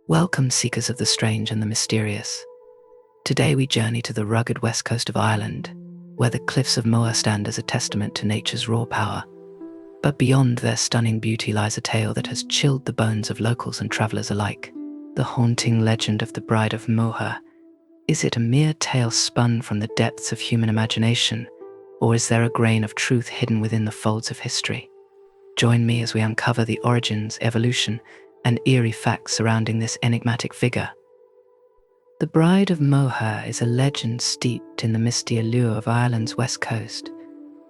Welcome, seekers of the strange and the mysterious. Today we journey to the rugged west coast of Ireland, where the Cliffs of Moher stand as a testament to nature's raw power. But beyond their stunning beauty lies a tale that has chilled the bones of locals and travelers alike. The haunting legend of the Bride of Moher. Is it a mere tale spun from the depths of human imagination, or is there a grain of truth hidden within the folds of history? Join me as we uncover the origins, evolution, and eerie facts surrounding this enigmatic figure. The Bride of Moher is a legend steeped in the misty allure of Ireland's west coast,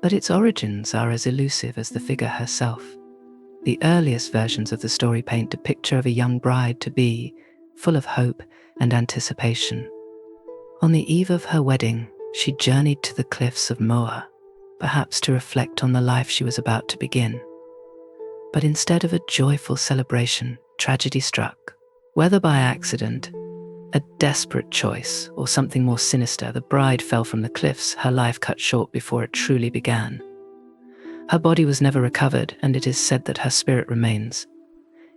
but its origins are as elusive as the figure herself. The earliest versions of the story paint a picture of a young bride-to-be, full of hope and anticipation. On the eve of her wedding, she journeyed to the Cliffs of Moher, perhaps to reflect on the life she was about to begin. But instead of a joyful celebration, tragedy struck. Whether by accident, a desperate choice, or something more sinister, the bride fell from the cliffs, her life cut short before it truly began. Her body was never recovered, and it is said that her spirit remains,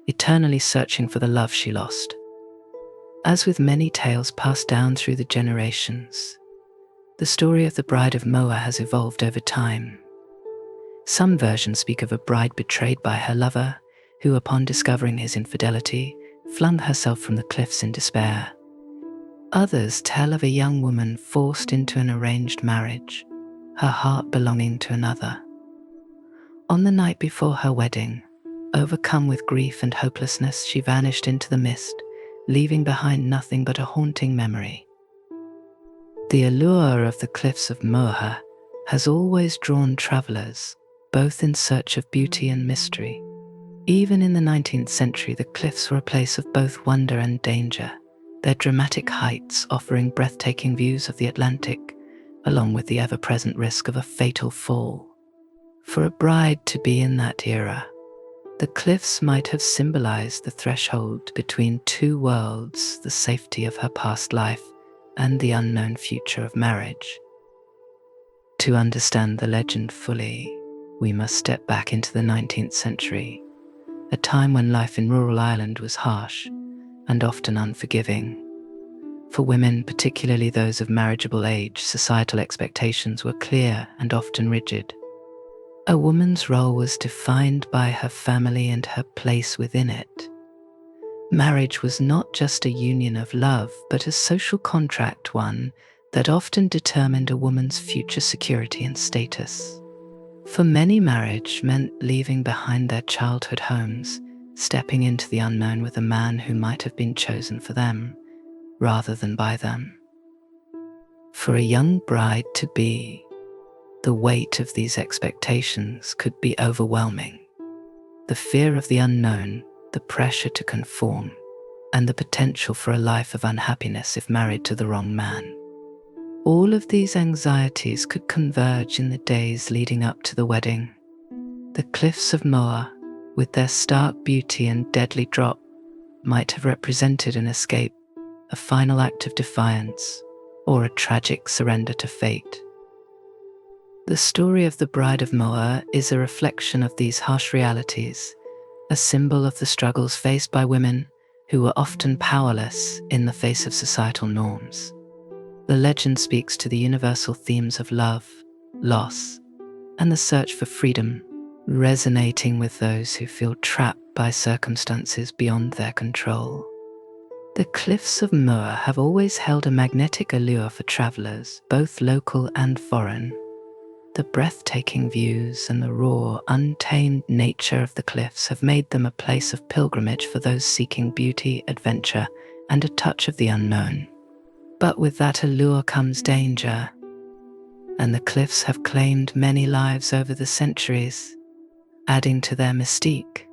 eternally searching for the love she lost. As with many tales passed down through the generations, the story of the Bride of Moher has evolved over time. Some versions speak of a bride betrayed by her lover, who, upon discovering his infidelity, flung herself from the cliffs in despair. Others tell of a young woman forced into an arranged marriage, her heart belonging to another. On the night before her wedding, overcome with grief and hopelessness, she vanished into the mist, leaving behind nothing but a haunting memory. The allure of the Cliffs of Moher has always drawn travelers, both in search of beauty and mystery. Even in the 19th century, the cliffs were a place of both wonder and danger, their dramatic heights offering breathtaking views of the Atlantic, along with the ever-present risk of a fatal fall. For a bride-to-be in that era, the cliffs might have symbolized the threshold between two worlds, the safety of her past life and the unknown future of marriage. To understand the legend fully, we must step back into the 19th century, a time when life in rural Ireland was harsh and often unforgiving. For women, particularly those of marriageable age, societal expectations were clear and often rigid. A woman's role was defined by her family and her place within it. Marriage was not just a union of love, but a social contract, one that often determined a woman's future security and status. For many, marriage meant leaving behind their childhood homes, stepping into the unknown with a man who might have been chosen for them, rather than by them. For a young bride-to-be, the weight of these expectations could be overwhelming. The fear of the unknown, the pressure to conform, and the potential for a life of unhappiness if married to the wrong man. All of these anxieties could converge in the days leading up to the wedding. The Cliffs of Moher, with their stark beauty and deadly drop, might have represented an escape, a final act of defiance, or a tragic surrender to fate. The story of the Bride of Moher is a reflection of these harsh realities, a symbol of the struggles faced by women who were often powerless in the face of societal norms. The legend speaks to the universal themes of love, loss, and the search for freedom, resonating with those who feel trapped by circumstances beyond their control. The Cliffs of Moher have always held a magnetic allure for travelers, both local and foreign. The breathtaking views and the raw, untamed nature of the cliffs have made them a place of pilgrimage for those seeking beauty, adventure, and a touch of the unknown. But with that allure comes danger, and the cliffs have claimed many lives over the centuries, adding to their mystique.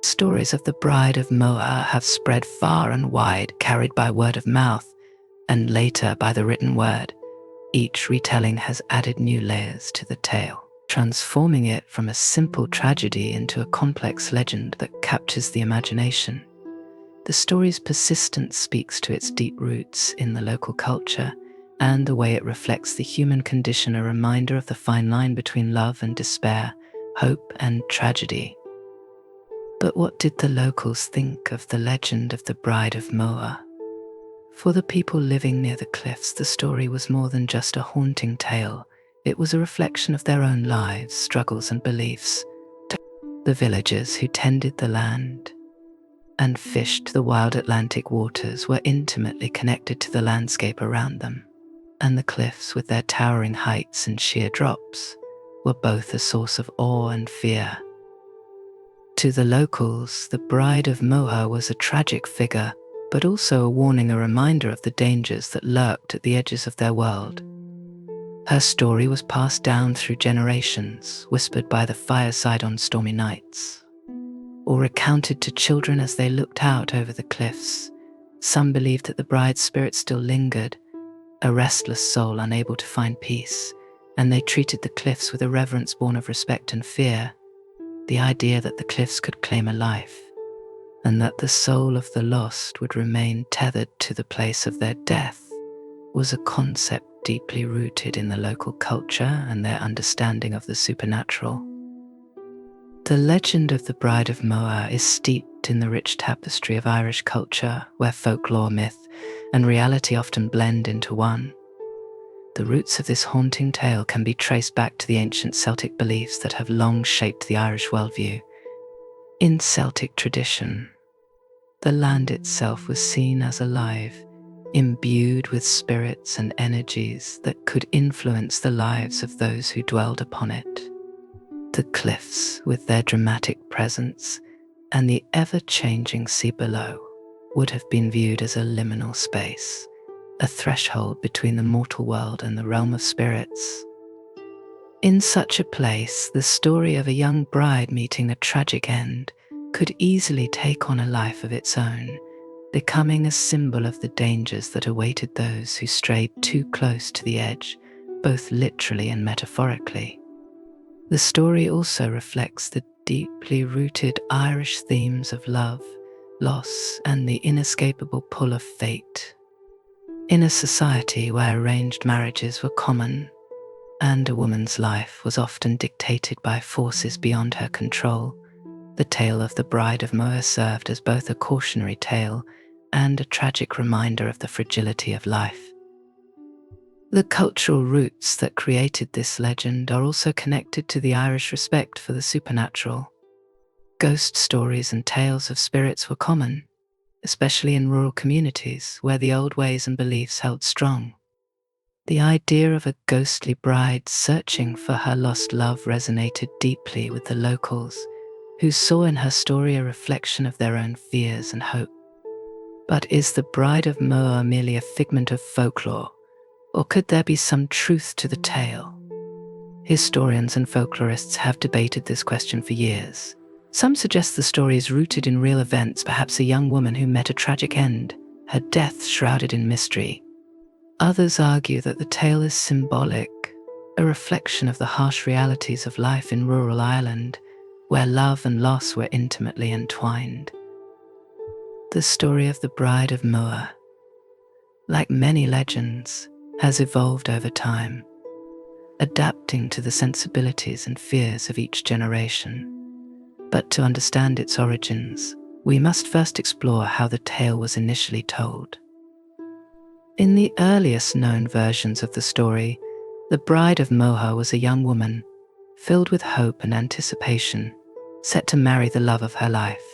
Stories of the Bride of Moher have spread far and wide, carried by word of mouth, and later by the written word. Each retelling has added new layers to the tale, transforming it from a simple tragedy into a complex legend that captures the imagination. The story's persistence speaks to its deep roots in the local culture and the way it reflects the human condition, a reminder of the fine line between love and despair, hope and tragedy. But what did the locals think of the legend of the Bride of Moher? For the people living near the cliffs, the story was more than just a haunting tale. It was a reflection of their own lives, struggles, and beliefs. The villagers who tended the land and fished the wild Atlantic waters were intimately connected to the landscape around them, and the cliffs, with their towering heights and sheer drops, were both a source of awe and fear. To the locals, the Bride of Moher was a tragic figure, but also a warning, a reminder of the dangers that lurked at the edges of their world. Her story was passed down through generations, whispered by the fireside on stormy nights, or recounted to children as they looked out over the cliffs. Some believed that the bride's spirit still lingered, a restless soul unable to find peace, and they treated the cliffs with a reverence born of respect and fear. The idea that the cliffs could claim a life, and that the soul of the lost would remain tethered to the place of their death, was a concept deeply rooted in the local culture and their understanding of the supernatural. The legend of the Bride of Moher is steeped in the rich tapestry of Irish culture, where folklore, myth, and reality often blend into one. The roots of this haunting tale can be traced back to the ancient Celtic beliefs that have long shaped the Irish worldview. In Celtic tradition, the land itself was seen as alive, imbued with spirits and energies that could influence the lives of those who dwelled upon it. The cliffs, with their dramatic presence, and the ever-changing sea below, would have been viewed as a liminal space, a threshold between the mortal world and the realm of spirits. In such a place, the story of a young bride meeting a tragic end could easily take on a life of its own, becoming a symbol of the dangers that awaited those who strayed too close to the edge, both literally and metaphorically. The story also reflects the deeply rooted Irish themes of love, loss, and the inescapable pull of fate. In a society where arranged marriages were common, and a woman's life was often dictated by forces beyond her control, the tale of the Bride of Moher served as both a cautionary tale and a tragic reminder of the fragility of life. The cultural roots that created this legend are also connected to the Irish respect for the supernatural. Ghost stories and tales of spirits were common, especially in rural communities where the old ways and beliefs held strong. The idea of a ghostly bride searching for her lost love resonated deeply with the locals, who saw in her story a reflection of their own fears and hope. But is the Bride of Moher merely a figment of folklore, or could there be some truth to the tale? Historians and folklorists have debated this question for years. Some suggest the story is rooted in real events, perhaps a young woman who met a tragic end, her death shrouded in mystery. Others argue that the tale is symbolic, a reflection of the harsh realities of life in rural Ireland, where love and loss were intimately entwined. The story of the Bride of Moher, like many legends, has evolved over time, adapting to the sensibilities and fears of each generation. But to understand its origins, we must first explore how the tale was initially told. In the earliest known versions of the story, the Bride of Moher was a young woman, filled with hope and anticipation, set to marry the love of her life.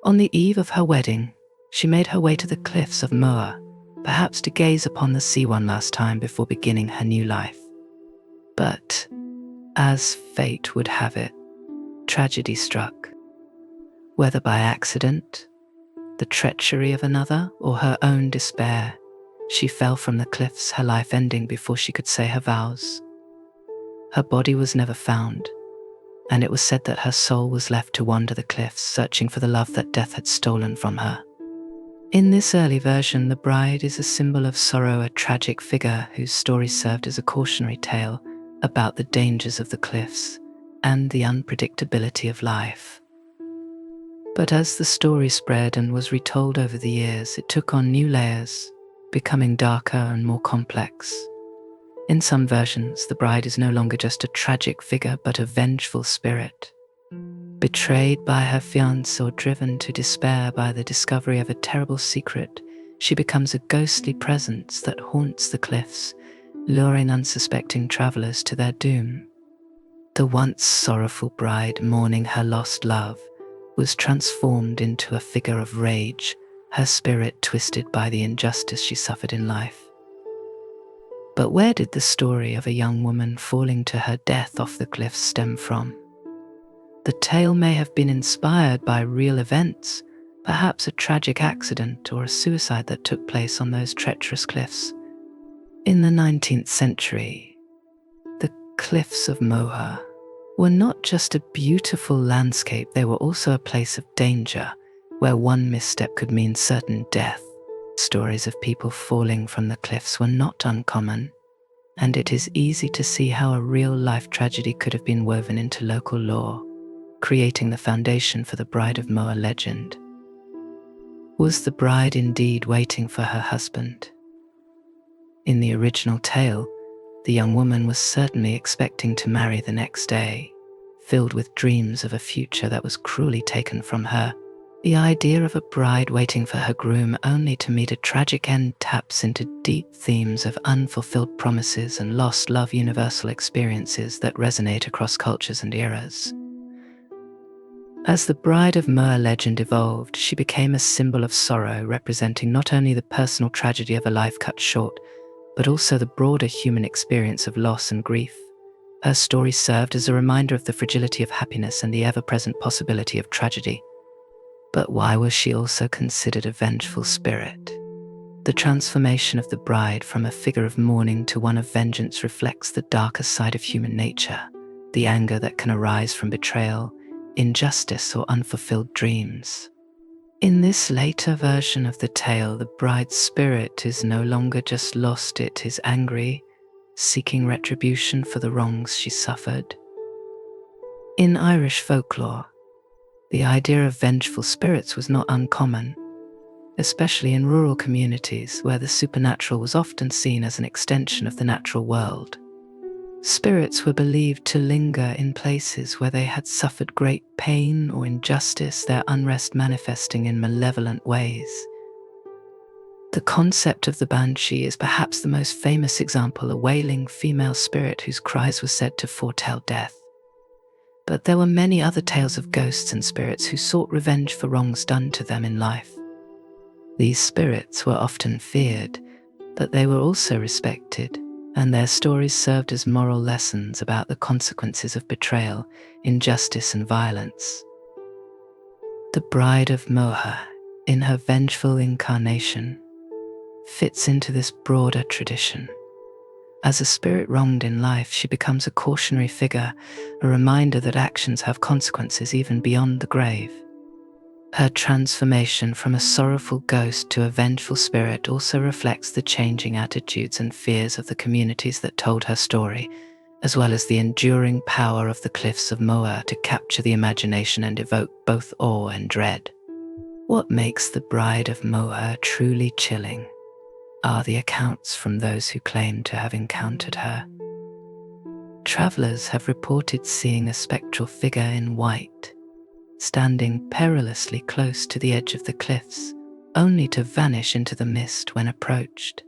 On the eve of her wedding, she made her way to the Cliffs of Moher, perhaps to gaze upon the sea one last time before beginning her new life. But, as fate would have it, tragedy struck. Whether by accident, the treachery of another, or her own despair, she fell from the cliffs, her life ending before she could say her vows. Her body was never found, and it was said that her soul was left to wander the cliffs, searching for the love that death had stolen from her. In this early version, the bride is a symbol of sorrow, a tragic figure whose story served as a cautionary tale about the dangers of the cliffs and the unpredictability of life. But as the story spread and was retold over the years, it took on new layers, becoming darker and more complex. In some versions, the bride is no longer just a tragic figure, but a vengeful spirit. Betrayed by her fiancé or driven to despair by the discovery of a terrible secret, she becomes a ghostly presence that haunts the cliffs, luring unsuspecting travelers to their doom. The once sorrowful bride mourning her lost love was transformed into a figure of rage, her spirit twisted by the injustice she suffered in life. But where did the story of a young woman falling to her death off the cliffs stem from? The tale may have been inspired by real events, perhaps a tragic accident or a suicide that took place on those treacherous cliffs. In the 19th century, the Cliffs of Moher were not just a beautiful landscape, they were also a place of danger, where one misstep could mean certain death. Stories of people falling from the cliffs were not uncommon, and it is easy to see how a real-life tragedy could have been woven into local lore, creating the foundation for the Bride of Moher legend. Was the bride indeed waiting for her husband? In the original tale, the young woman was certainly expecting to marry the next day, filled with dreams of a future that was cruelly taken from her. The idea of a bride waiting for her groom only to meet a tragic end taps into deep themes of unfulfilled promises and lost love, universal experiences that resonate across cultures and eras. As the Bride of Moher legend evolved, she became a symbol of sorrow, representing not only the personal tragedy of a life cut short, but also the broader human experience of loss and grief. Her story served as a reminder of the fragility of happiness and the ever-present possibility of tragedy. But why was she also considered a vengeful spirit? The transformation of the bride from a figure of mourning to one of vengeance reflects the darker side of human nature, the anger that can arise from betrayal, injustice, or unfulfilled dreams. In this later version of the tale, the bride's spirit is no longer just lost, it is angry, seeking retribution for the wrongs she suffered. In Irish folklore, the idea of vengeful spirits was not uncommon, especially in rural communities where the supernatural was often seen as an extension of the natural world. Spirits were believed to linger in places where they had suffered great pain or injustice, their unrest manifesting in malevolent ways. The concept of the banshee is perhaps the most famous example, a wailing female spirit whose cries were said to foretell death. But there were many other tales of ghosts and spirits who sought revenge for wrongs done to them in life. These spirits were often feared, but they were also respected, and their stories served as moral lessons about the consequences of betrayal, injustice, and violence. The Bride of Moher, in her vengeful incarnation, fits into this broader tradition. As a spirit wronged in life, she becomes a cautionary figure, a reminder that actions have consequences even beyond the grave. Her transformation from a sorrowful ghost to a vengeful spirit also reflects the changing attitudes and fears of the communities that told her story, as well as the enduring power of the Cliffs of Moher to capture the imagination and evoke both awe and dread. What makes the Bride of Moher truly chilling are the accounts from those who claim to have encountered her. Travelers have reported seeing a spectral figure in white, standing perilously close to the edge of the cliffs, only to vanish into the mist when approached.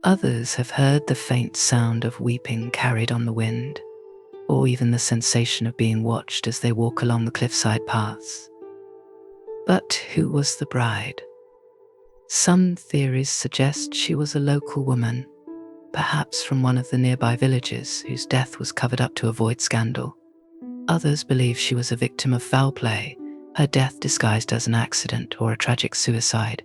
Others have heard the faint sound of weeping carried on the wind, or even the sensation of being watched as they walk along the cliffside paths. But who was the bride? Some theories suggest she was a local woman, perhaps from one of the nearby villages whose death was covered up to avoid scandal. Others believe she was a victim of foul play, her death disguised as an accident or a tragic suicide.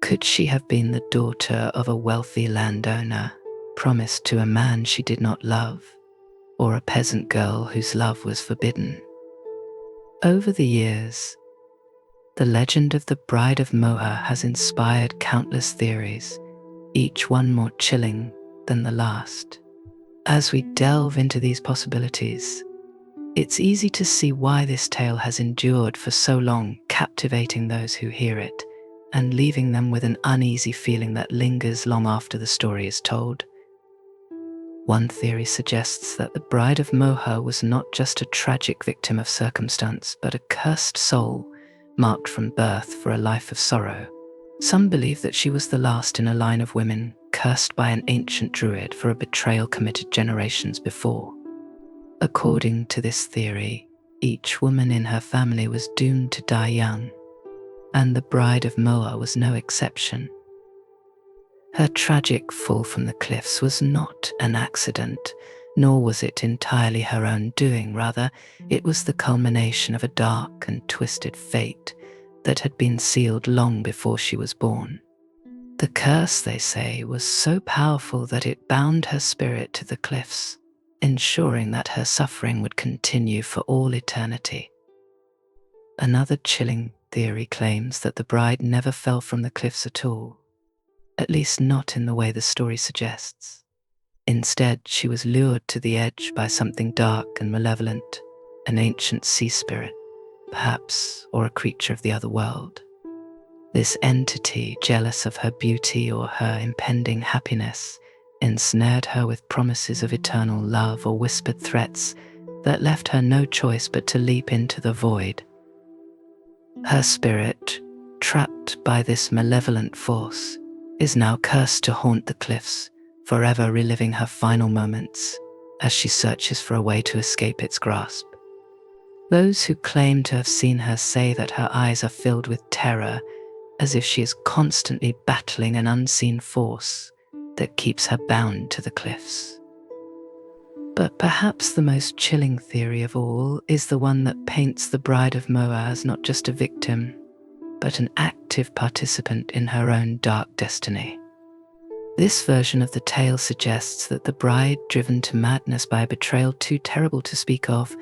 Could she have been the daughter of a wealthy landowner, promised to a man she did not love, or a peasant girl whose love was forbidden? Over the years, the legend of the Bride of Moher has inspired countless theories, each one more chilling than the last. As we delve into these possibilities, it's easy to see why this tale has endured for so long, captivating those who hear it and leaving them with an uneasy feeling that lingers long after the story is told. One theory suggests that the Bride of Moher was not just a tragic victim of circumstance, but a cursed soul marked from birth for a life of sorrow. Some believe that she was the last in a line of women cursed by an ancient druid for a betrayal committed generations before. According to this theory, each woman in her family was doomed to die young, and the Bride of Moher was no exception. Her tragic fall from the cliffs was not an accident, nor was it entirely her own doing. Rather, it was the culmination of a dark and twisted fate that had been sealed long before she was born. The curse, they say, was so powerful that it bound her spirit to the cliffs, ensuring that her suffering would continue for all eternity. Another chilling theory claims that the bride never fell from the cliffs at all, at least not in the way the story suggests. Instead, she was lured to the edge by something dark and malevolent, an ancient sea spirit, perhaps, or a creature of the other world. This entity, jealous of her beauty or her impending happiness, ensnared her with promises of eternal love or whispered threats that left her no choice but to leap into the void. Her spirit, trapped by this malevolent force, is now cursed to haunt the cliffs, forever reliving her final moments as she searches for a way to escape its grasp. Those who claim to have seen her say that her eyes are filled with terror, as if she is constantly battling an unseen force that keeps her bound to the cliffs. But perhaps the most chilling theory of all is the one that paints the Bride of Moher as not just a victim, but an active participant in her own dark destiny. This version of the tale suggests that the bride, driven to madness by a betrayal too terrible to speak of,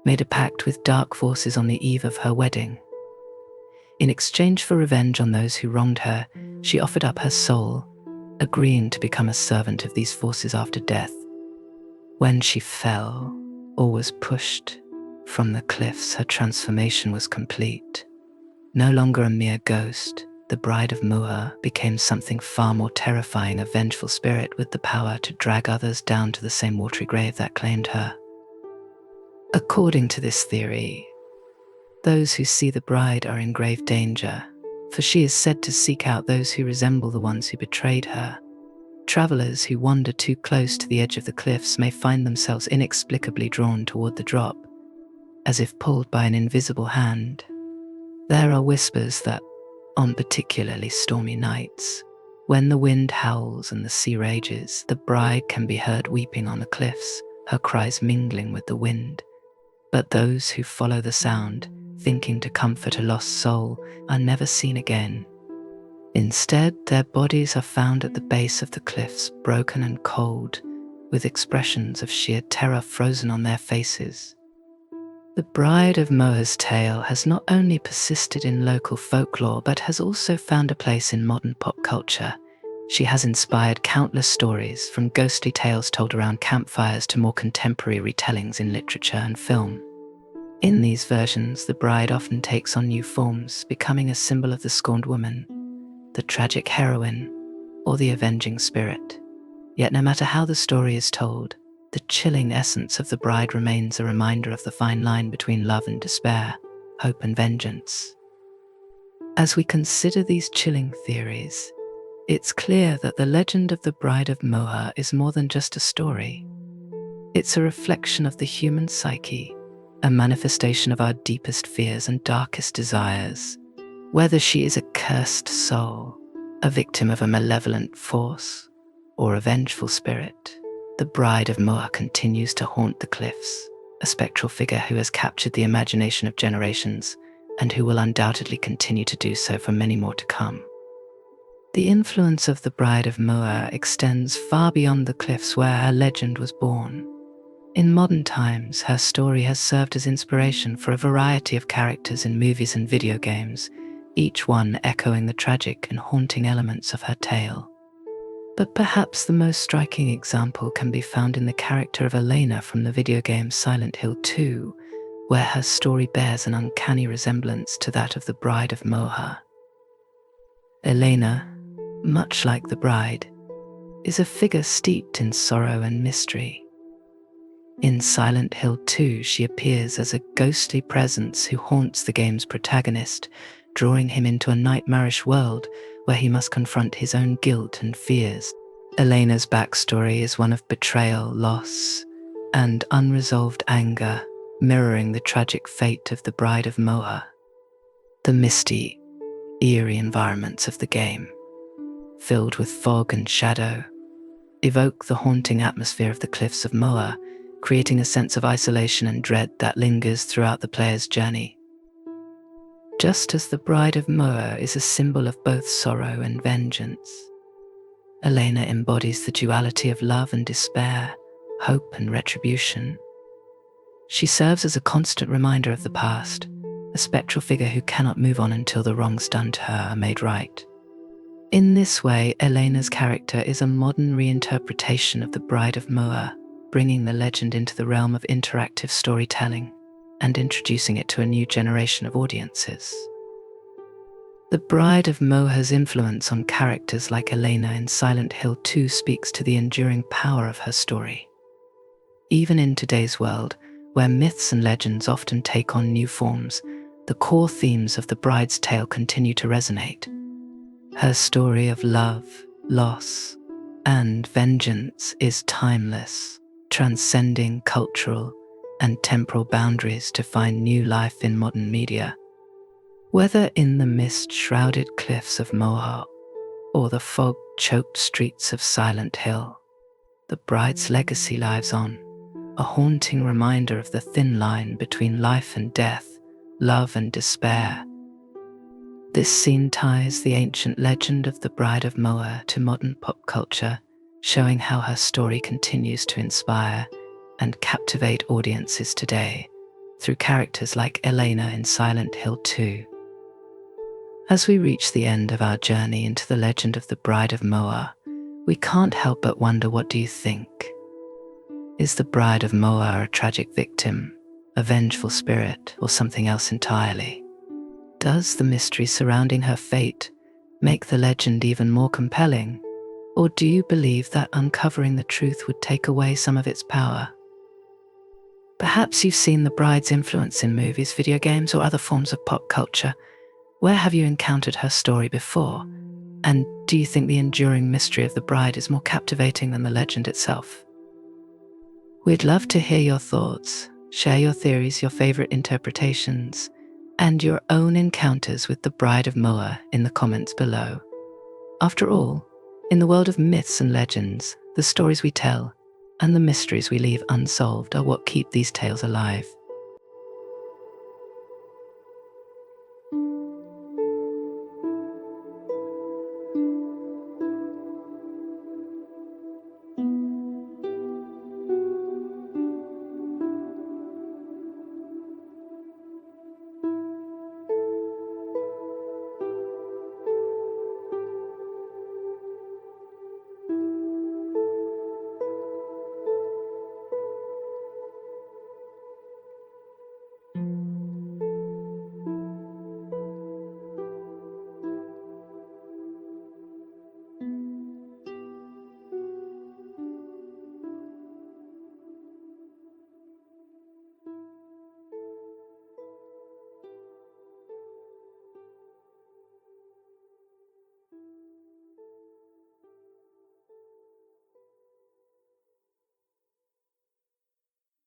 made a pact with dark forces on the eve of her wedding. In exchange for revenge on those who wronged her, she offered up her soul, agreeing to become a servant of these forces after death. When she fell, or was pushed from the cliffs, her transformation was complete. No longer a mere ghost, the Bride of Moher became something far more terrifying, a vengeful spirit with the power to drag others down to the same watery grave that claimed her. According to this theory, those who see the bride are in grave danger, for she is said to seek out those who resemble the ones who betrayed her. Travelers who wander too close to the edge of the cliffs may find themselves inexplicably drawn toward the drop, as if pulled by an invisible hand. There are whispers that, on particularly stormy nights, when the wind howls and the sea rages, the bride can be heard weeping on the cliffs, her cries mingling with the wind. But those who follow the sound, thinking to comfort a lost soul, are never seen again. Instead, their bodies are found at the base of the cliffs, broken and cold, with expressions of sheer terror frozen on their faces. The Bride of Moher's tale has not only persisted in local folklore, but has also found a place in modern pop culture. She has inspired countless stories, from ghostly tales told around campfires to more contemporary retellings in literature and film. In these versions, the bride often takes on new forms, becoming a symbol of the scorned woman, the tragic heroine, or the avenging spirit. Yet no matter how the story is told, the chilling essence of the bride remains a reminder of the fine line between love and despair, hope and vengeance. As we consider these chilling theories, it's clear that the legend of the Bride of Moher is more than just a story. It's a reflection of the human psyche, a manifestation of our deepest fears and darkest desires. Whether she is a cursed soul, a victim of a malevolent force, or a vengeful spirit, the Bride of Moher continues to haunt the cliffs, a spectral figure who has captured the imagination of generations and who will undoubtedly continue to do so for many more to come. The influence of the Bride of Moher extends far beyond the cliffs where her legend was born. In modern times, her story has served as inspiration for a variety of characters in movies and video games, each one echoing the tragic and haunting elements of her tale. But perhaps the most striking example can be found in the character of Elena from the video game Silent Hill 2, where her story bears an uncanny resemblance to that of the Bride of Moher. Elena, much like the bride, is a figure steeped in sorrow and mystery. In Silent Hill 2, she appears as a ghostly presence who haunts the game's protagonist, drawing him into a nightmarish world where he must confront his own guilt and fears. Elena's backstory is one of betrayal, loss, and unresolved anger, mirroring the tragic fate of the Bride of Moher. The misty, eerie environments of the game, filled with fog and shadow, evoke the haunting atmosphere of the Cliffs of Moher, creating a sense of isolation and dread that lingers throughout the player's journey. Just as the Bride of Moher is a symbol of both sorrow and vengeance, Elena embodies the duality of love and despair, hope and retribution. She serves as a constant reminder of the past, a spectral figure who cannot move on until the wrongs done to her are made right. In this way, Elena's character is a modern reinterpretation of the Bride of Moher, bringing the legend into the realm of interactive storytelling and introducing it to a new generation of audiences. The Bride of Moher's influence on characters like Elena in Silent Hill 2 speaks to the enduring power of her story. Even in today's world, where myths and legends often take on new forms, the core themes of the Bride's tale continue to resonate. Her story of love, loss, and vengeance is timeless, transcending cultural and temporal boundaries to find new life in modern media. Whether in the mist-shrouded cliffs of Moher or the fog-choked streets of Silent Hill, the Bride's legacy lives on, a haunting reminder of the thin line between life and death, love and despair. This scene ties the ancient legend of the Bride of Moher to modern pop culture, showing how her story continues to inspire and captivate audiences today through characters like Elena in Silent Hill 2. As we reach the end of our journey into the legend of the Bride of Moher, we can't help but wonder, what do you think? Is the Bride of Moher a tragic victim, a vengeful spirit, or something else entirely? Does the mystery surrounding her fate make the legend even more compelling? Or do you believe that uncovering the truth would take away some of its power? Perhaps you've seen the Bride's influence in movies, video games, or other forms of pop culture. Where have you encountered her story before? And do you think the enduring mystery of the Bride is more captivating than the legend itself? We'd love to hear your thoughts. Share your theories, your favorite interpretations, and your own encounters with the Bride of Moher in the comments below. After all, in the world of myths and legends, the stories we tell and the mysteries we leave unsolved are what keep these tales alive.